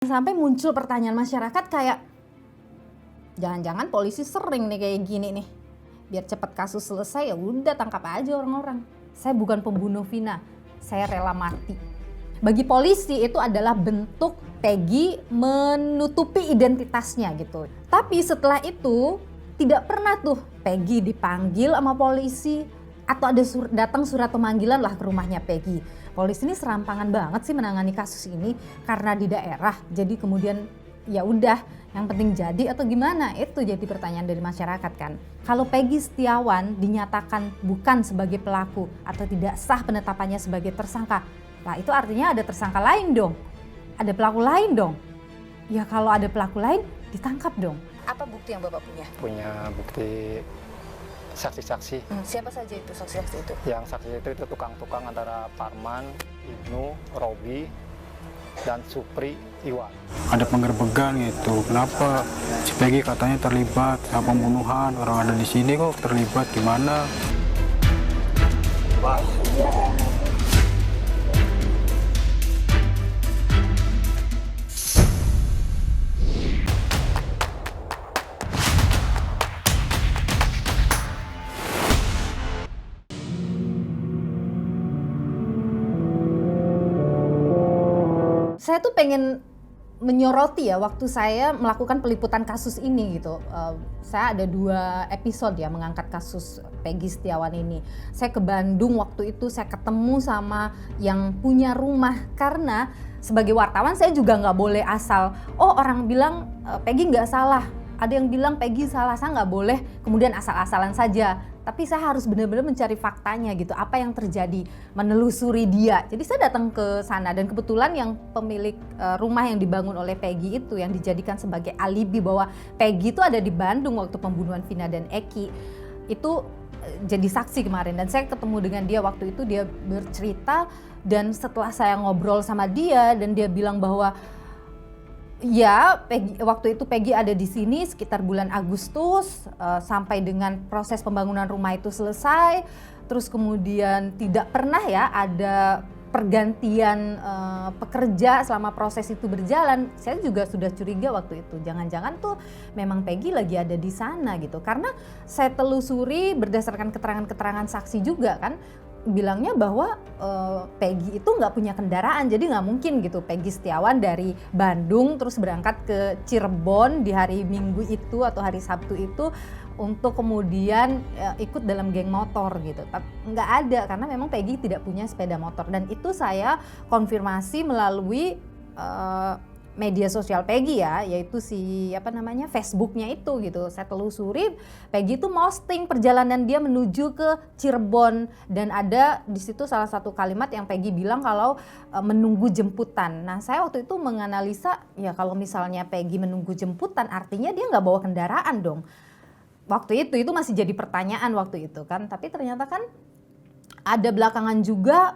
Sampai muncul pertanyaan masyarakat kayak, jangan-jangan polisi sering nih kayak gini nih. Biar cepat kasus selesai, ya udah tangkap aja orang-orang. Saya bukan pembunuh Vina, saya rela mati. Bagi polisi itu adalah bentuk Peggy menutupi identitasnya gitu. Tapi setelah itu tidak pernah tuh Peggy dipanggil sama polisi atau ada datang surat pemanggilan lah ke rumahnya Peggy. Polisi ini serampangan banget sih menangani kasus ini karena di daerah. Jadi kemudian ya udah yang penting jadi atau gimana, itu jadi pertanyaan dari masyarakat kan. Kalau Peggy Setiawan dinyatakan bukan sebagai pelaku atau tidak sah penetapannya sebagai tersangka, lah itu artinya ada tersangka lain dong, ada pelaku lain dong. Ya kalau ada pelaku lain ditangkap dong. Apa bukti yang Bapak punya? Punya bukti saksi-saksi. Siapa saja itu saksi-saksi itu? Yang saksi itu tukang-tukang antara Parman, Ibnu, Robi, dan Supri Iwan. Ada penggerbegan gitu, kenapa si Peggy katanya terlibat sama pembunuhan, orang ada di sini kok terlibat gimana? Saya tuh pengen menyoroti ya waktu saya melakukan peliputan kasus ini gitu. Saya ada 2 episode ya mengangkat kasus Peggy Setiawan ini. Saya ke Bandung waktu itu, saya ketemu sama yang punya rumah karena sebagai wartawan saya juga nggak boleh asal, oh orang bilang Peggy nggak salah, ada yang bilang Peggy salah, saya nggak boleh kemudian asal-asalan saja. Tapi saya harus benar-benar mencari faktanya gitu, apa yang terjadi, menelusuri dia. Jadi saya datang ke sana dan kebetulan yang pemilik rumah yang dibangun oleh Peggy itu yang dijadikan sebagai alibi bahwa Peggy itu ada di Bandung waktu pembunuhan Vina dan Eki itu jadi saksi kemarin. Dan saya ketemu dengan dia waktu itu, dia bercerita dan setelah saya ngobrol sama dia dan dia bilang bahwa ya, waktu itu Peggy ada di sini sekitar bulan Agustus sampai dengan proses pembangunan rumah itu selesai. Terus kemudian tidak pernah ya ada pergantian pekerja selama proses itu berjalan. Saya juga sudah curiga waktu itu, jangan-jangan tuh memang Peggy lagi ada di sana gitu. Karena saya telusuri berdasarkan keterangan-keterangan saksi juga kan, bilangnya bahwa Peggy itu nggak punya kendaraan, jadi nggak mungkin gitu Peggy Setiawan dari Bandung terus berangkat ke Cirebon di hari Minggu itu atau hari Sabtu itu untuk kemudian ikut dalam geng motor gitu. Tapi nggak ada karena memang Peggy tidak punya sepeda motor dan itu saya konfirmasi melalui media sosial Peggy ya, yaitu Facebooknya itu gitu. Saya telusuri, Peggy itu posting perjalanan dia menuju ke Cirebon dan ada di situ salah satu kalimat yang Peggy bilang kalau menunggu jemputan. Nah saya waktu itu menganalisa ya kalau misalnya Peggy menunggu jemputan artinya dia nggak bawa kendaraan dong. Waktu itu masih jadi pertanyaan waktu itu kan, tapi ternyata kan ada belakangan juga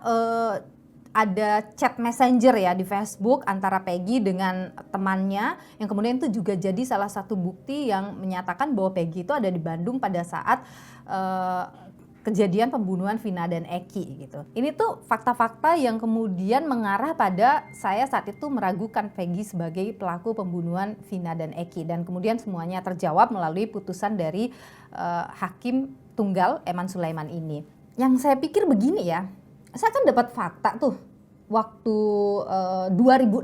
ada chat messenger ya di Facebook antara Peggy dengan temannya yang kemudian itu juga jadi salah satu bukti yang menyatakan bahwa Peggy itu ada di Bandung pada saat kejadian pembunuhan Vina dan Eki gitu. Ini tuh fakta-fakta yang kemudian mengarah pada saya saat itu meragukan Peggy sebagai pelaku pembunuhan Vina dan Eki dan kemudian semuanya terjawab melalui putusan dari Hakim Tunggal Eman Sulaiman ini. Yang saya pikir begini ya, saya kan dapat fakta tuh waktu 2016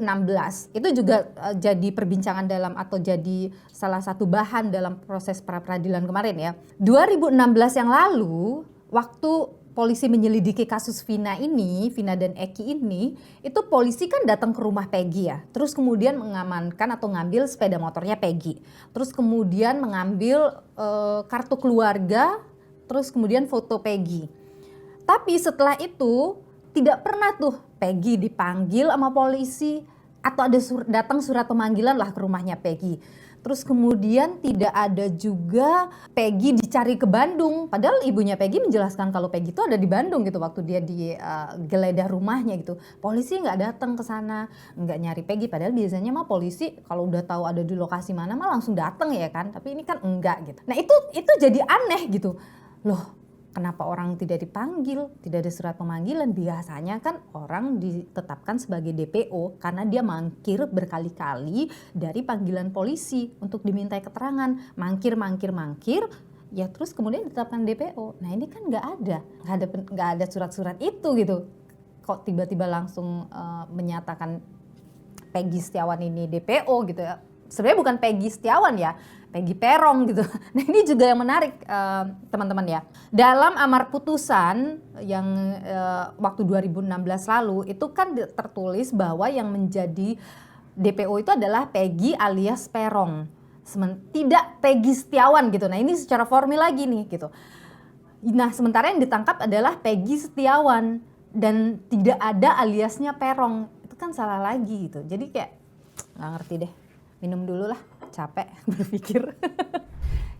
itu juga jadi perbincangan dalam atau jadi salah satu bahan dalam proses pra peradilan kemarin ya. 2016 yang lalu waktu polisi menyelidiki kasus Vina dan Eki ini, itu polisi kan datang ke rumah Peggy ya. Terus kemudian mengamankan atau ngambil sepeda motornya Peggy. Terus kemudian mengambil kartu keluarga, terus kemudian foto Peggy. Tapi setelah itu tidak pernah tuh Peggy dipanggil sama polisi atau ada datang surat pemanggilan lah ke rumahnya Peggy. Terus kemudian tidak ada juga Peggy dicari ke Bandung. Padahal ibunya Peggy menjelaskan kalau Peggy itu ada di Bandung gitu waktu dia digeledah rumahnya gitu. Polisi nggak datang ke sana, nggak nyari Peggy. Padahal biasanya mah polisi kalau udah tahu ada di lokasi mana mah langsung datang ya kan. Tapi ini kan enggak gitu. Nah itu jadi aneh gitu. Loh, Kenapa orang tidak dipanggil, tidak ada surat pemanggilan? Biasanya kan orang ditetapkan sebagai DPO karena dia mangkir berkali-kali dari panggilan polisi untuk dimintai keterangan. Mangkir, ya terus kemudian ditetapkan DPO. Nah ini kan nggak ada surat-surat itu gitu. Kok tiba-tiba langsung menyatakan Peggy Setiawan ini DPO gitu ya. Sebenarnya bukan Peggy Setiawan ya, Peggy Peron gitu. Nah ini juga yang menarik teman-teman ya. Dalam amar putusan yang waktu 2016 lalu itu kan tertulis bahwa yang menjadi DPO itu adalah Peggy alias Peron. Tidak Peggy Setiawan gitu. Nah ini secara formil lagi nih gitu. Nah sementara yang ditangkap adalah Peggy Setiawan dan tidak ada aliasnya Peron. Itu kan salah lagi gitu. Jadi kayak nggak ngerti deh. Minum dulu lah, capek berpikir.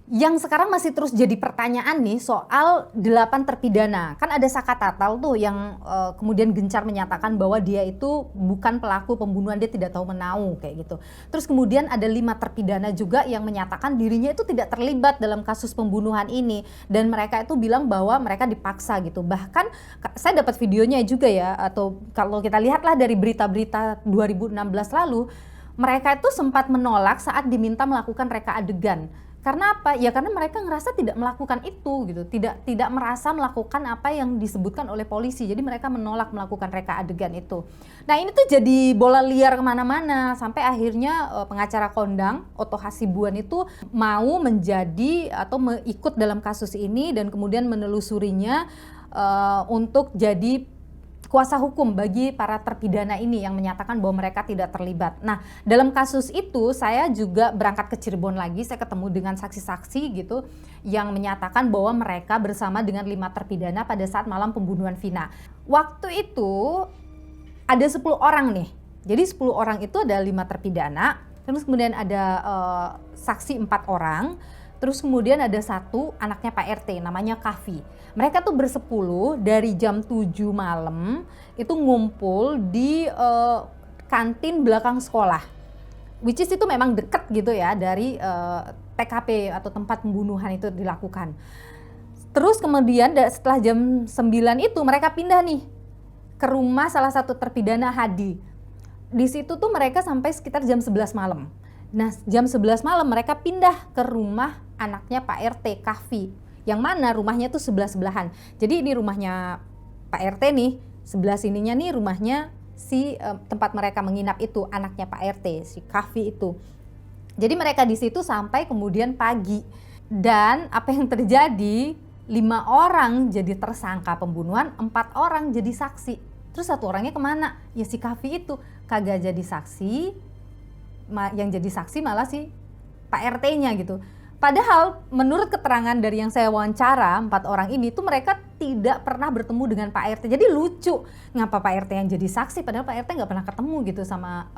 Yang sekarang masih terus jadi pertanyaan nih soal 8 terpidana. Kan ada Saka Tatal tuh yang kemudian gencar menyatakan bahwa dia itu bukan pelaku pembunuhan, dia tidak tahu menau kayak gitu. Terus kemudian ada 5 terpidana juga yang menyatakan dirinya itu tidak terlibat dalam kasus pembunuhan ini. Dan mereka itu bilang bahwa mereka dipaksa gitu. Bahkan saya dapat videonya juga ya, atau kalau kita lihatlah dari berita-berita 2016 lalu, mereka itu sempat menolak saat diminta melakukan reka adegan. Karena apa? Ya karena mereka ngerasa tidak melakukan itu gitu, tidak merasa melakukan apa yang disebutkan oleh polisi. Jadi mereka menolak melakukan reka adegan itu. Nah ini tuh jadi bola liar kemana-mana sampai akhirnya pengacara kondang Otto Hasibuan itu mau menjadi atau ikut dalam kasus ini dan kemudian menelusurinya untuk jadi kuasa hukum bagi para terpidana ini yang menyatakan bahwa mereka tidak terlibat. Nah, dalam kasus itu saya juga berangkat ke Cirebon lagi, saya ketemu dengan saksi-saksi gitu yang menyatakan bahwa mereka bersama dengan 5 terpidana pada saat malam pembunuhan Vina. Waktu itu ada 10 orang nih. Jadi 10 orang itu ada 5 terpidana, terus kemudian ada saksi 4 orang. Terus kemudian ada 1 anaknya Pak RT namanya Kavi. Mereka tuh bersepuluh dari jam 7 malam itu ngumpul di kantin belakang sekolah. Which is itu memang deket gitu ya dari TKP atau tempat pembunuhan itu dilakukan. Terus kemudian setelah jam 9 itu mereka pindah nih ke rumah salah satu terpidana Hadi. Di situ tuh mereka sampai sekitar jam 11 malam. Nah jam 11 malam mereka pindah ke rumah anaknya Pak RT, Kavi, yang mana rumahnya tuh sebelah-sebelahan. Jadi ini rumahnya Pak RT nih, sebelah sininya nih rumahnya si tempat mereka menginap itu, anaknya Pak RT, si Kavi itu. Jadi mereka di situ sampai kemudian pagi. Dan apa yang terjadi, 5 orang jadi tersangka pembunuhan, 4 orang jadi saksi. Terus 1 orangnya kemana? Ya si Kavi itu, kagak jadi saksi, yang jadi saksi malah si Pak RT-nya gitu. Padahal menurut keterangan dari yang saya wawancara 4 orang ini tuh mereka tidak pernah bertemu dengan Pak RT. Jadi lucu, ngapa Pak RT yang jadi saksi padahal Pak RT nggak pernah ketemu gitu sama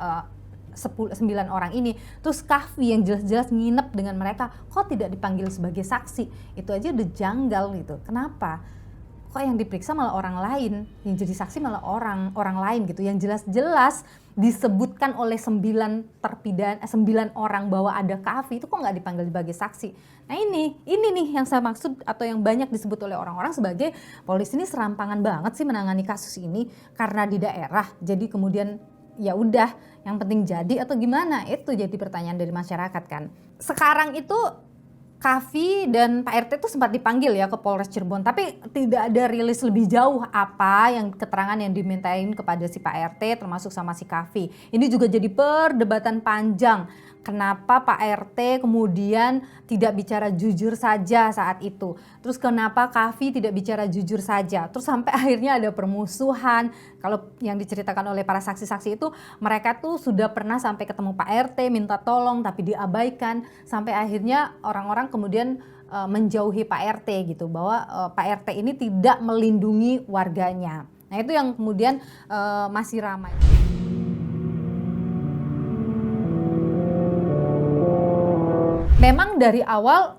9 orang ini. Terus Kahvi yang jelas-jelas nginep dengan mereka, kok tidak dipanggil sebagai saksi? Itu aja udah janggal gitu. Kenapa? Kok yang diperiksa malah orang lain, yang jadi saksi malah orang lain gitu. Yang jelas-jelas disebutkan oleh 9 orang bahwa ada Kahvi, itu kok nggak dipanggil sebagai saksi. Nah ini nih yang saya maksud atau yang banyak disebut oleh orang-orang sebagai polisi ini serampangan banget sih menangani kasus ini karena di daerah. Jadi kemudian ya udah yang penting jadi atau gimana, itu jadi pertanyaan dari masyarakat kan. Sekarang itu Kahvi dan Pak RT itu sempat dipanggil ya ke Polres Cirebon, tapi tidak ada rilis lebih jauh apa yang keterangan yang dimintain kepada si Pak RT termasuk sama si Kahvi. Ini juga jadi perdebatan panjang. Kenapa Pak RT kemudian tidak bicara jujur saja saat itu? Terus kenapa Kahvi tidak bicara jujur saja? Terus sampai akhirnya ada permusuhan. Kalau yang diceritakan oleh para saksi-saksi itu, mereka tuh sudah pernah sampai ketemu Pak RT minta tolong tapi diabaikan. Sampai akhirnya orang-orang kemudian menjauhi Pak RT gitu, bahwa Pak RT ini tidak melindungi warganya. Nah itu yang kemudian masih ramai. Memang dari awal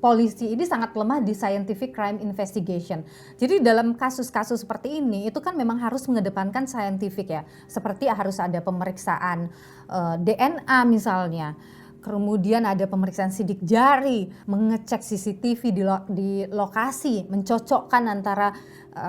polisi ini sangat lemah di scientific crime investigation. Jadi dalam kasus-kasus seperti ini itu kan memang harus mengedepankan scientific ya. Seperti harus ada pemeriksaan DNA misalnya. kemudian ada pemeriksaan sidik jari, mengecek CCTV di lokasi, mencocokkan antara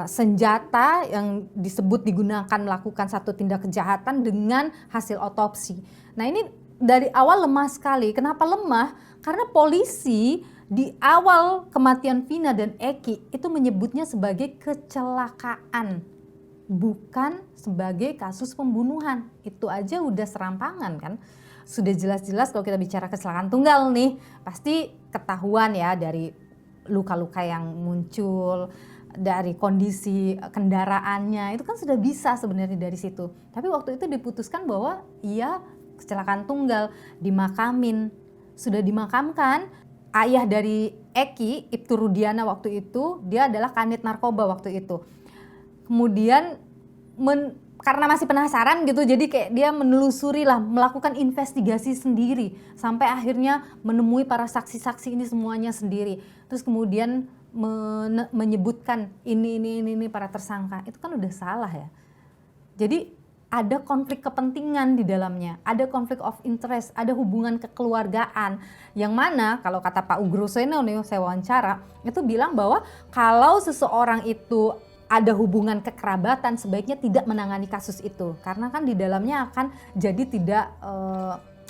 senjata yang disebut digunakan melakukan satu tindak kejahatan dengan hasil otopsi. Nah ini dari awal lemah sekali. Kenapa lemah? Karena polisi di awal kematian Vina dan Eki itu menyebutnya sebagai kecelakaan, bukan sebagai kasus pembunuhan. Itu aja udah serampangan kan. Sudah jelas-jelas kalau kita bicara kecelakaan tunggal nih, pasti ketahuan ya dari luka-luka yang muncul, dari kondisi kendaraannya, itu kan sudah bisa sebenarnya dari situ. Tapi waktu itu diputuskan bahwa iya kecelakaan tunggal, dimakamin. Sudah dimakamkan, ayah dari Eki, Ibtu Rudiana waktu itu, dia adalah kanit narkoba waktu itu. Kemudian karena masih penasaran gitu, jadi kayak dia menelusuri lah, melakukan investigasi sendiri sampai akhirnya menemui para saksi-saksi ini semuanya sendiri. Terus kemudian menyebutkan ini para tersangka. Itu kan udah salah ya. Jadi ada konflik kepentingan di dalamnya, ada konflik of interest, ada hubungan kekeluargaan yang mana kalau kata Pak Ugroseno nih saya wawancara, itu bilang bahwa kalau seseorang itu ada hubungan kekerabatan sebaiknya tidak menangani kasus itu karena kan di dalamnya akan jadi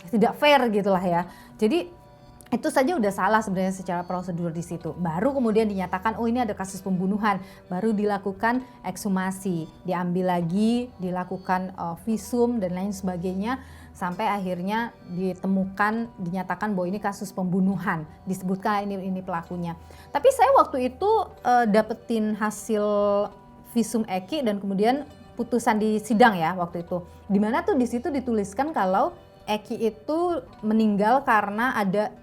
tidak fair gitulah ya. Jadi itu saja udah salah sebenarnya secara prosedur di situ. Baru kemudian dinyatakan oh ini ada kasus pembunuhan, baru dilakukan ekshumasi, diambil lagi, dilakukan visum dan lain sebagainya sampai akhirnya ditemukan, dinyatakan bahwa ini kasus pembunuhan, disebutkan ini pelakunya. Tapi saya waktu itu dapetin hasil visum Eki dan kemudian putusan di sidang ya waktu itu. Dimana tuh di situ dituliskan kalau Eki itu meninggal karena ada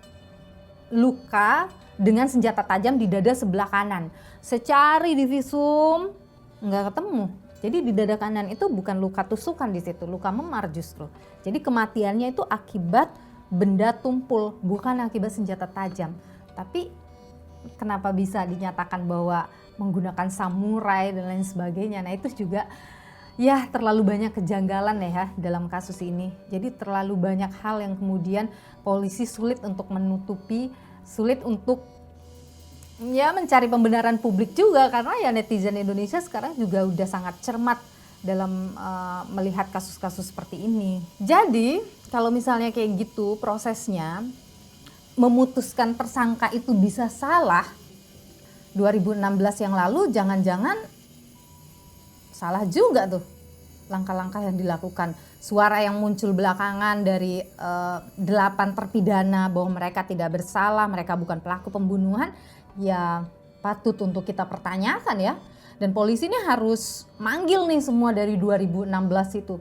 luka dengan senjata tajam di dada sebelah kanan. Secari di visum nggak ketemu. Jadi di dada kanan itu bukan luka tusukan di situ, luka memar justru. Jadi kematiannya itu akibat benda tumpul, bukan akibat senjata tajam. Tapi kenapa bisa dinyatakan bahwa menggunakan samurai dan lain sebagainya? Nah itu juga ya terlalu banyak kejanggalan ya dalam kasus ini. Jadi terlalu banyak hal yang kemudian polisi sulit untuk menutupi, sulit untuk ya mencari pembenaran publik juga karena ya netizen Indonesia sekarang juga udah sangat cermat dalam melihat kasus-kasus seperti ini. Jadi kalau misalnya kayak gitu prosesnya memutuskan tersangka itu bisa salah 2016 yang lalu, jangan-jangan salah juga tuh langkah-langkah yang dilakukan. Suara yang muncul belakangan dari 8 terpidana bahwa mereka tidak bersalah, mereka bukan pelaku pembunuhan, ya patut untuk kita pertanyakan ya. Dan polisi ini harus manggil nih semua dari 2016 itu.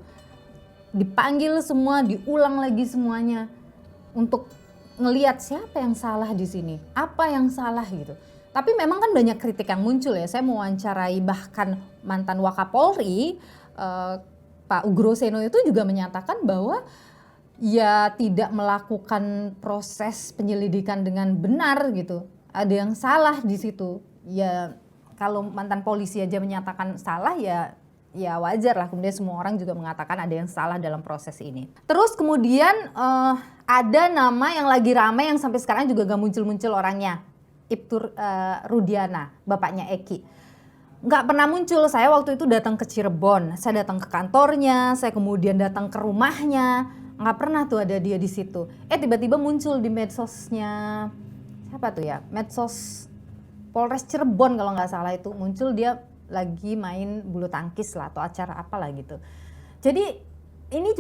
Dipanggil semua, diulang lagi semuanya untuk ngelihat siapa yang salah di sini, apa yang salah gitu. Tapi memang kan banyak kritik yang muncul ya. Saya mewawancarai bahkan mantan Wakapolri Pak Ugroseno itu juga menyatakan bahwa ya tidak melakukan proses penyelidikan dengan benar gitu. Ada yang salah di situ. Ya kalau mantan polisi aja menyatakan salah ya wajar lah. Kemudian semua orang juga mengatakan ada yang salah dalam proses ini. Terus kemudian ada nama yang lagi ramai yang sampai sekarang juga gak muncul-muncul orangnya. Ibtu Rudiana, bapaknya Eki. Nggak pernah muncul. Saya waktu itu datang ke Cirebon, saya datang ke kantornya, saya kemudian datang ke rumahnya, nggak pernah tuh ada dia di situ. Tiba-tiba muncul di medsosnya siapa tuh ya? Medsos Polres Cirebon kalau nggak salah itu muncul dia lagi main bulu tangkis lah atau acara apalah gitu. Jadi ini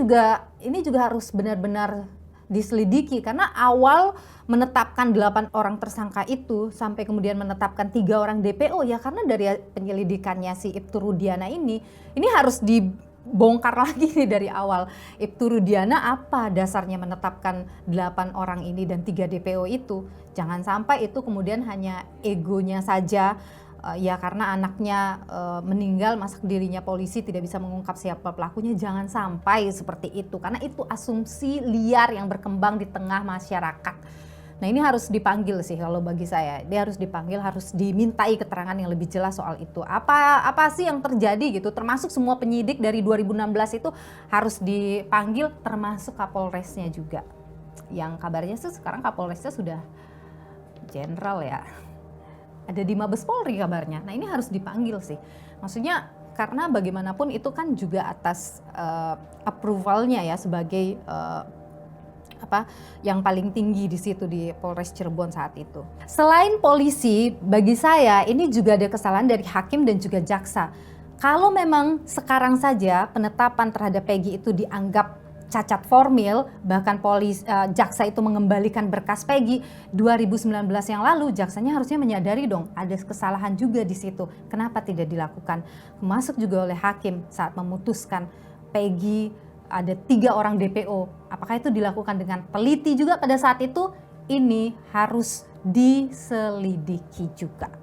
juga harus benar-benar diselidiki karena awal menetapkan 8 orang tersangka itu sampai kemudian menetapkan 3 orang DPO ya karena dari penyelidikannya si Ibtu Rudiana ini harus dibongkar lagi nih dari awal. Ibtu Rudiana apa dasarnya menetapkan 8 orang ini dan 3 DPO itu? Jangan sampai itu kemudian hanya egonya saja. Ya karena anaknya meninggal masa dirinya polisi tidak bisa mengungkap siapa pelakunya, jangan sampai seperti itu karena itu asumsi liar yang berkembang di tengah masyarakat. Nah ini harus dipanggil sih kalau bagi saya, dia harus dipanggil, harus dimintai keterangan yang lebih jelas soal itu. Apa sih yang terjadi gitu, termasuk semua penyidik dari 2016 itu harus dipanggil termasuk Kapolresnya juga. yang kabarnya sih sekarang Kapolresnya sudah jenderal ya. Ada di Mabes Polri kabarnya. Nah, ini harus dipanggil sih. Maksudnya karena bagaimanapun itu kan juga atas approvalnya ya sebagai yang paling tinggi di situ di Polres Cirebon saat itu. Selain polisi, bagi saya ini juga ada kesalahan dari hakim dan juga jaksa. Kalau memang sekarang saja penetapan terhadap Peggy itu dianggap cacat formil, bahkan jaksa itu mengembalikan berkas Peggy 2019 yang lalu, jaksanya harusnya menyadari dong ada kesalahan juga di situ. Kenapa tidak dilakukan? Termasuk juga oleh hakim saat memutuskan Peggy ada 3 orang DPO. Apakah itu dilakukan dengan teliti juga pada saat itu? Ini harus diselidiki juga.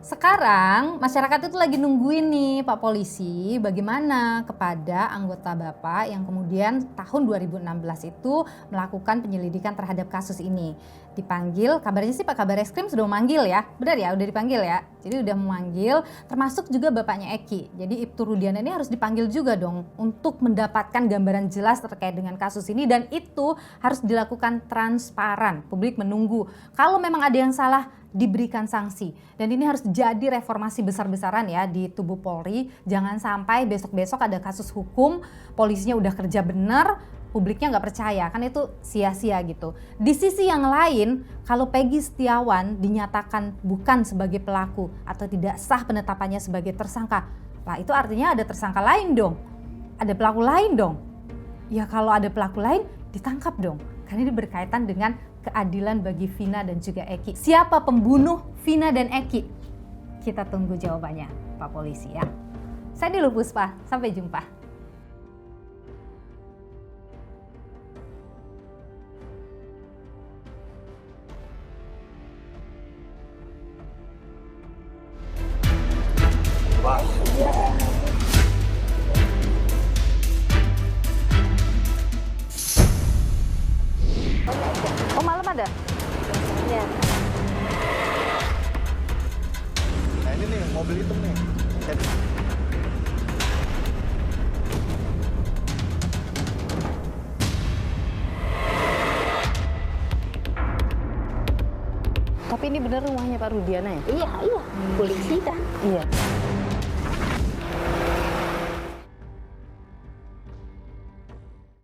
Sekarang masyarakat itu lagi nungguin nih Pak Polisi bagaimana kepada anggota Bapak yang kemudian tahun 2016 itu melakukan penyelidikan terhadap kasus ini. Dipanggil, kabarnya sih Pak Kabar Eskrim sudah memanggil ya, benar ya, udah dipanggil ya. Jadi udah memanggil, termasuk juga bapaknya Eki. Jadi Ibtu Rudiana ini harus dipanggil juga dong untuk mendapatkan gambaran jelas terkait dengan kasus ini, dan itu harus dilakukan transparan. Publik menunggu. Kalau memang ada yang salah, diberikan sanksi. Dan ini harus jadi reformasi besar-besaran ya di tubuh Polri. Jangan sampai besok-besok ada kasus hukum, polisinya udah kerja benar, publiknya nggak percaya, kan itu sia-sia gitu. Di sisi yang lain, kalau Peggy Setiawan dinyatakan bukan sebagai pelaku atau tidak sah penetapannya sebagai tersangka, lah itu artinya ada tersangka lain dong, ada pelaku lain dong. Ya kalau ada pelaku lain ditangkap dong, karena ini berkaitan dengan keadilan bagi Vina dan juga Eki. Siapa pembunuh Vina dan Eki? Kita tunggu jawabannya Pak Polisi ya. Saya Niluh Puspa, sampai jumpa. Oh, malam ada? Iya. Nah ini nih mobil hitam nih. Tapi ini benar rumahnya Pak Rudiana ya? Iya, polisi kan. Iya.